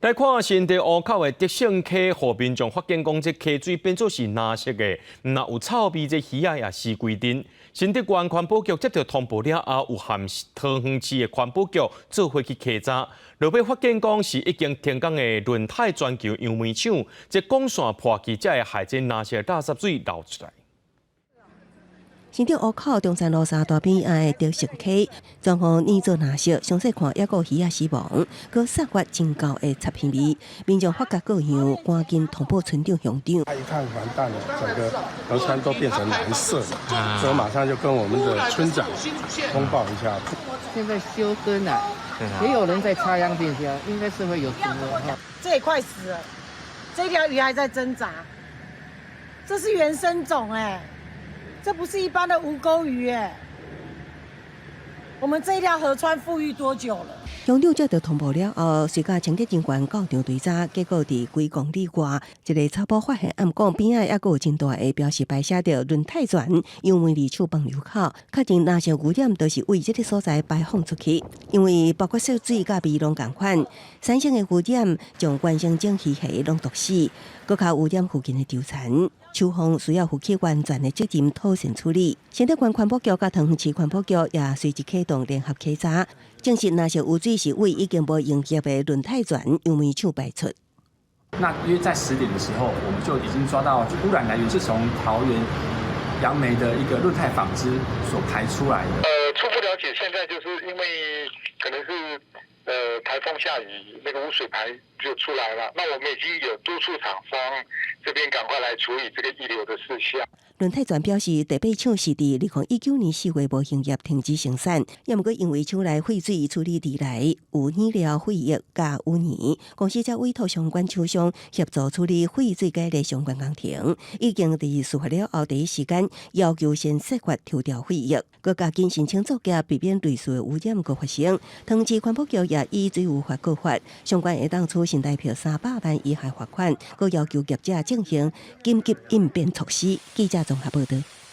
来看新地湖口的德胜溪，和民众发现讲这溪水变作是蓝色的，那有臭味，这鱼仔也死规定。新德县环保局接到通报了后，有和桃园市的环保局做伙去稽查，落尾发现讲是已经停工的轮胎全球杨梅厂，这管线破去，才会害这蓝色垃圾水流出来。 新店湖口中山路3大边的德胜溪，状况泥做蓝色，详细看也有鱼仔死亡，佮散发真高的插片味。民众发觉各样，赶紧通报村长、乡长。他一看完蛋了，整个河川都变成蓝色了，所以马上就跟我们的村长通报一下。现在休耕了，也有人在插秧电箱，应该是会有毒了哈。这也快死了，这条鱼还在挣扎，这是原生种哎。 这不是一般的无钩鱼哎，我们这一条河川富裕多久了？乡长接到通报了后，随甲清洁人员到场追查，结果伫几公里外一个草埔发现暗管边仔，还有真大的标示牌写着轮胎泉杨梅里处放流口，确定那些污染都是为这个所在排放出去，因为包括涉水甲味拢共款，产生的污染将原生种鱼虾拢毒死，搁较污染附近的舟田。 厨房需要负起完全的责任，妥善处理。新德县环保局甲桃园市环保局也随即启动联合稽查，证实那些污水是为已经无营业的轮胎泉杨梅厂排出。那约在10点的时候，我们就已经抓到污染来源是从桃园杨梅的一个轮胎纺织所排出来的。初步了解，现在就是因为可能是台风下雨，那个污水排就出来了。那我们已经有督促厂商这边赶快来处理这个遗留的事项。 轮胎泉表示，第8厂是伫2019年4月无营业停止生产，也毋过因为厂内废水处理地来有染料废液加污泥，公司才委托相关厂商协助处理废水解的相关工程。已经伫事发了后第一时间要求先设法抽掉废液，佮加紧申请作业，避免类似的污染佮发生。桃园市环保局也以罪无法告发，相关会当处新台币300万以下罚款，佮要求业者进行紧急应变措施。记者综合报道。